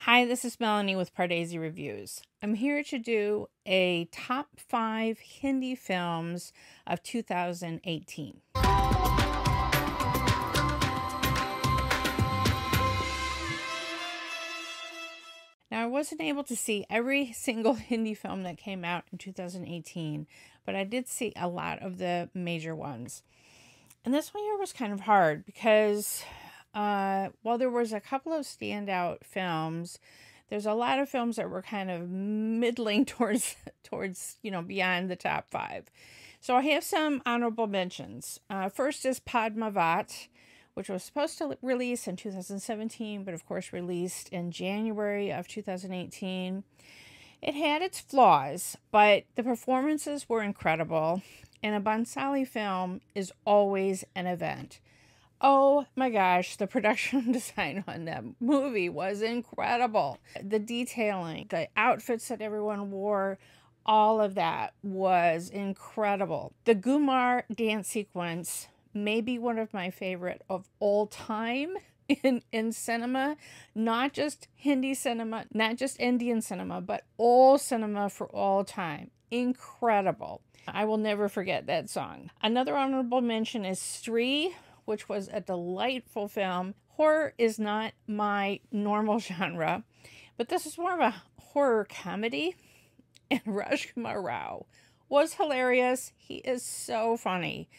Hi, this is Melanie with Pardesi Reviews. I'm here to do a top 5 Hindi films of 2018. Now, I wasn't able to see every single Hindi film that came out in 2018, but I did see a lot of the major ones. And this one here was kind of hard because while there was a couple of standout films, there's a lot of films that were kind of middling towards beyond the top 5. So I have some honorable mentions. First is Padmaavat, which was supposed to release in 2017, but of course released in January of 2018. It had its flaws, but the performances were incredible, and a Bansali film is always an event. Oh my gosh, the production design on that movie was incredible. The detailing, the outfits that everyone wore, all of that was incredible. The Gumar dance sequence may be one of my favorite of all time in cinema. Not just Hindi cinema, not just Indian cinema, but all cinema for all time. Incredible. I will never forget that song. Another honorable mention is Stree, which was a delightful film. Horror is not my normal genre, but this is more of a horror comedy, and Rajkumar Rao was hilarious. He is so funny.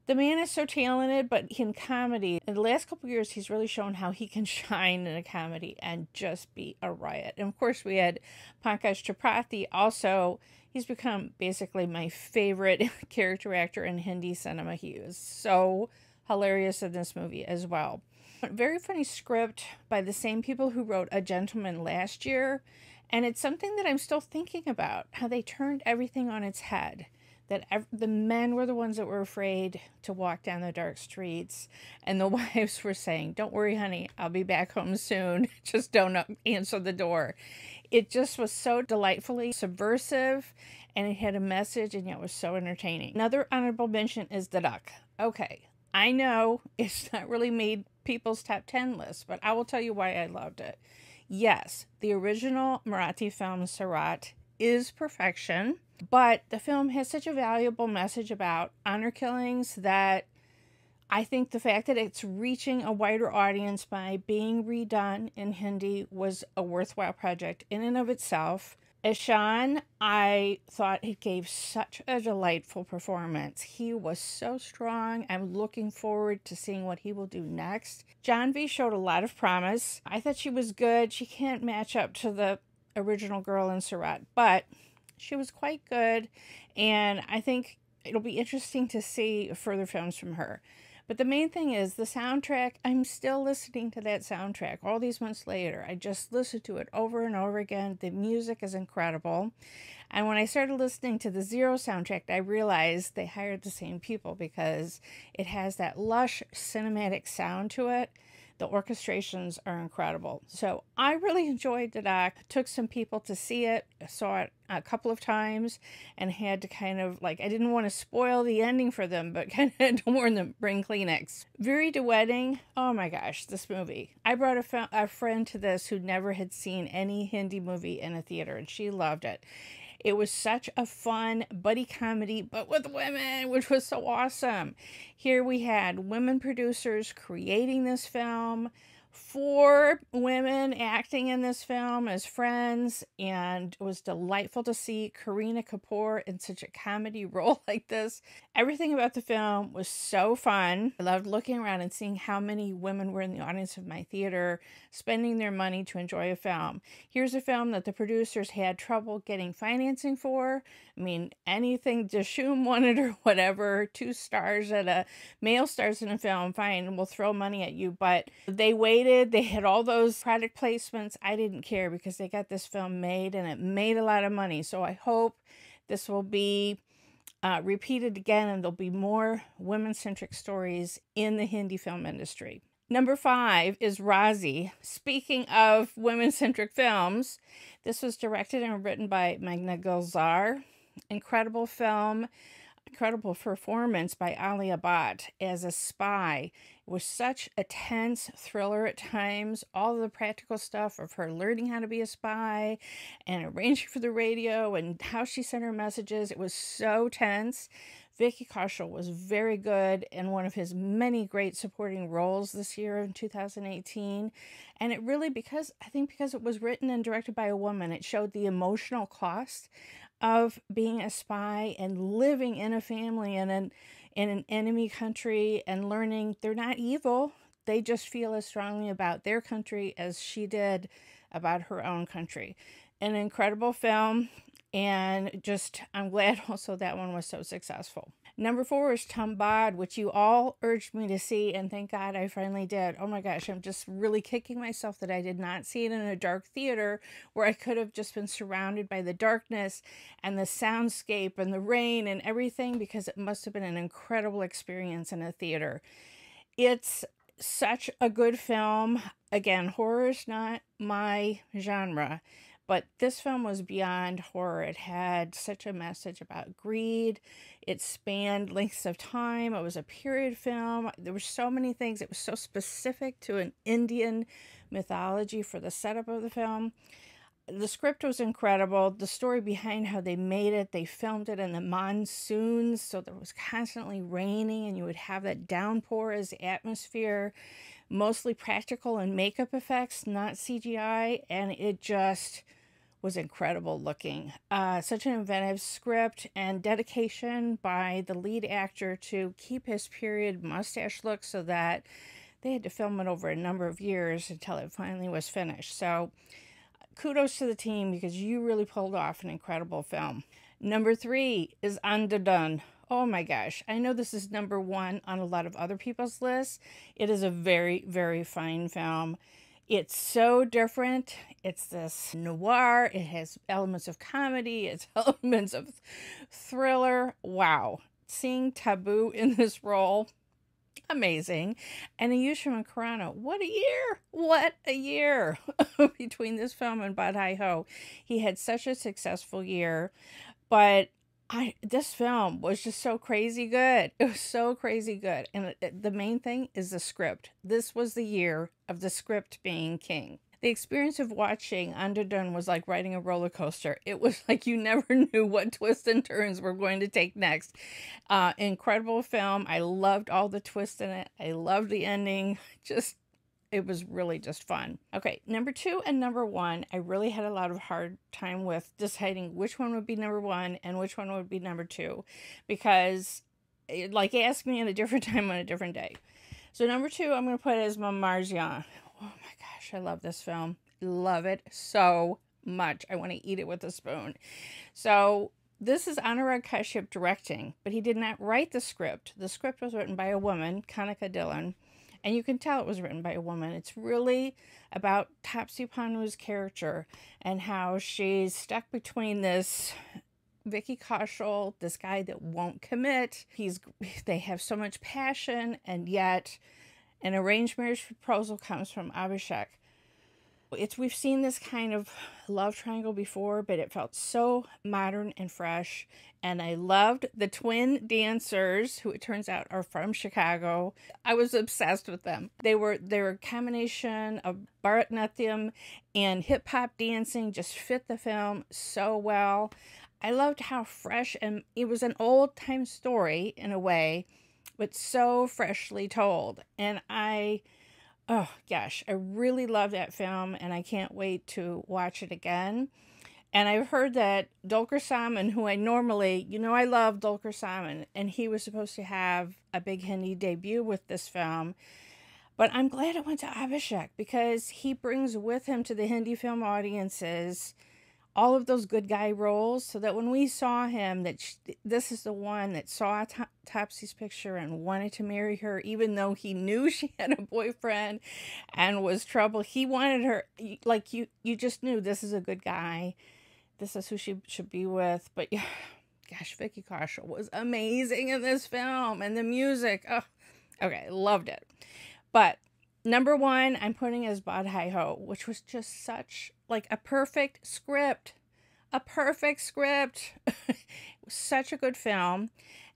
The man is so talented, but in comedy, in the last couple of years, he's really shown how he can shine in a comedy and just be a riot. And of course, we had Pankaj Tripathi. Also, he's become basically my favorite character actor in Hindi cinema. He is so hilarious in this movie as well. A very funny script by the same people who wrote A Gentleman last year. And it's something that I'm still thinking about, how they turned everything on its head. That the men were the ones that were afraid to walk down the dark streets. And the wives were saying, "Don't worry, honey, I'll be back home soon. Just don't answer the door." It just was so delightfully subversive, and it had a message, and yet was so entertaining. Another honorable mention is Dhadak. Okay, I know it's not really made people's top 10 lists, but I will tell you why I loved it. Yes, the original Marathi film Sarat is perfection, but the film has such a valuable message about honor killings that I think the fact that it's reaching a wider audience by being redone in Hindi was a worthwhile project in and of itself. Ishan, I thought he gave such a delightful performance. He was so strong. I'm looking forward to seeing what he will do next. Janvi showed a lot of promise. I thought she was good. She can't match up to the original girl in Surat, but she was quite good, and I think it'll be interesting to see further films from her. But the main thing is the soundtrack. I'm still listening to that soundtrack all these months later. I just listen to it over and over again. The music is incredible. And when I started listening to the Zero soundtrack, I realized they hired the same people because it has that lush cinematic sound to it. The orchestrations are incredible. So I really enjoyed Dhadak. Took some people to see it. Saw it a couple of times and had to kind of, I didn't want to spoil the ending for them, but kind of had to warn them, bring Kleenex. Veere Di Wedding. Oh my gosh, this movie. I brought a friend to this who never had seen any Hindi movie in a theater, and she loved it. It was such a fun buddy comedy, but with women, which was so awesome. Here we had women producers creating this film, 4 women acting in this film as friends, and it was delightful to see Kareena Kapoor in such a comedy role like this. Everything about the film was so fun. I loved looking around and seeing how many women were in the audience of my theater spending their money to enjoy a film. Here's a film that the producers had trouble getting financing for. I mean, anything Dishoom wanted or whatever, 2 stars at a male stars in a film, fine, we'll throw money at you. But they waited. They had all those product placements. I didn't care because they got this film made, and it made a lot of money. So I hope this will be repeated again, and there'll be more women-centric stories in the Hindi film industry. Number 5 is Raazi. Speaking of women-centric films, this was directed and written by Meghna Gulzar. Incredible film. incredible performance by Alia Bhatt as a spy. It was such a tense thriller at times. All of the practical stuff of her learning how to be a spy and arranging for the radio and how she sent her messages. It was so tense. Vicky Kaushal was very good in one of his many great supporting roles this year in 2018. And it really, because it was written and directed by a woman, it showed the emotional cost of being a spy and living in a family and in an enemy country and learning they're not evil. They just feel as strongly about their country as she did about her own country. An incredible film. And just, I'm glad also that one was so successful. Number 4 is Tumbbad, which you all urged me to see, and thank God I finally did. Oh my gosh, I'm just really kicking myself that I did not see it in a dark theater where I could have just been surrounded by the darkness and the soundscape and the rain and everything, because it must have been an incredible experience in a theater. It's such a good film. Again, horror is not my genre. But this film was beyond horror. It had such a message about greed. It spanned lengths of time. It was a period film. There were so many things. It was so specific to an Indian mythology for the setup of the film. The script was incredible. The story behind how they made it, they filmed it in the monsoons, so there was constantly raining and you would have that downpour as the atmosphere. Mostly practical and makeup effects, not CGI, and it just was incredible looking. Such an inventive script and dedication by the lead actor to keep his period mustache look, so that they had to film it over a number of years until it finally was finished. So kudos to the team, because you really pulled off an incredible film. Number 3 is Underdone. Oh my gosh, I know this is number 1 on a lot of other people's lists. It is a very, very fine film. It's so different. It's this noir. It has elements of comedy. It's elements of thriller. Wow. Seeing Taboo in this role, amazing. And Ayushmann Khurrana, what a year. What a year between this film and Badhaai Ho. He had such a successful year, but this film was just so crazy good. It was so crazy good. And the main thing is the script. This was the year of the script being king. The experience of watching Underdone was like riding a roller coaster. It was like you never knew what twists and turns we're going to take next. Incredible film. I loved all the twists in it. I loved the ending. It was really just fun. Okay, number 2 and number 1, I really had a lot of hard time with deciding which one would be number 1 and which one would be number 2, because like ask me at a different time on a different day. So number 2, I'm going to put as Manmarziyaan. Oh my gosh, I love this film. Love it so much. I want to eat it with a spoon. So this is Anurag Kashyap directing, but he did not write the script. The script was written by a woman, Kanika Dhillon. And you can tell it was written by a woman. It's really about Taapsee Pannu's character and how she's stuck between this Vicky Kaushal, this guy that won't commit. They have so much passion, and yet an arranged marriage proposal comes from Abhishek. We've seen this kind of love triangle before, but it felt so modern and fresh. And I loved the twin dancers, who it turns out are from Chicago. I was obsessed with them. They were a combination of Bharatanatyam and hip-hop dancing, just fit the film so well. I loved how fresh, and it was an old-time story in a way, but so freshly told. And oh gosh, I really love that film, and I can't wait to watch it again. And I've heard that Dulquer Salmaan, who I love Dulquer Salmaan, and he was supposed to have a big Hindi debut with this film. But I'm glad it went to Abhishek, because he brings with him to the Hindi film audiences all of those good guy roles, so that when we saw him, this is the one that saw Taapsee's picture and wanted to marry her, even though he knew she had a boyfriend and was trouble. He wanted her, like, you just knew this is a good guy. This is who she should be with. But yeah, gosh, Vicky Kaushal was amazing in this film, and the music. Oh, okay, loved it. But number 1, I'm putting as Badhaai Ho, which was just such like a perfect script. A perfect script. It was such a good film.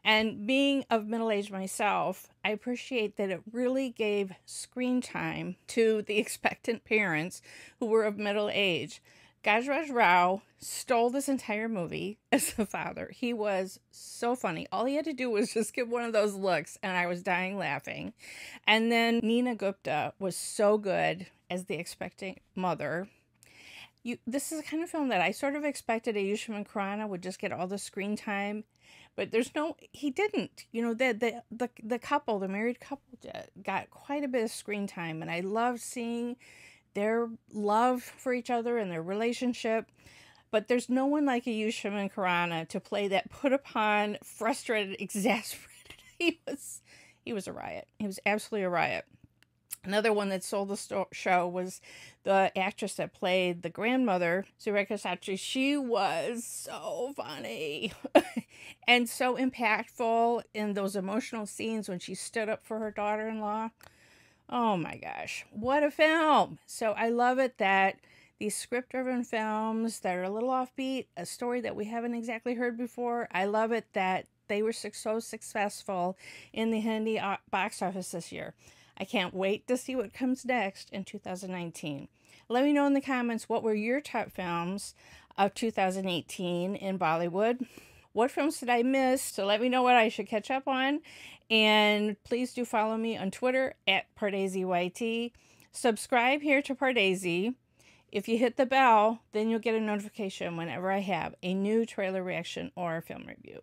And being of middle age myself, I appreciate that it really gave screen time to the expectant parents who were of middle age. Gajraj Rao stole this entire movie as the father. He was so funny. All he had to do was just give one of those looks, and I was dying laughing. And then Neena Gupta was so good as the expectant mother. This is the kind of film that I sort of expected Ayushmann Khurrana would just get all the screen time, but he didn't. The couple, the married couple, got quite a bit of screen time, and I loved seeing their love for each other and their relationship. But there's no one like Ayushmann Khurrana to play that put upon, frustrated, exasperated. He was a riot. He was absolutely a riot. Another one that sold the show was the actress that played the grandmother, Sureka Satri. She was so funny and so impactful in those emotional scenes when she stood up for her daughter-in-law. Oh my gosh, what a film. So I love it that these script-driven films that are a little offbeat, a story that we haven't exactly heard before, I love it that they were so successful in the Hindi box office this year. I can't wait to see what comes next in 2019. Let me know in the comments, what were your top films of 2018 in Bollywood? What films did I miss? So let me know what I should catch up on. And please do follow me on Twitter at PardesiYT. Subscribe here to Pardesi. If you hit the bell, then you'll get a notification whenever I have a new trailer reaction or a film review.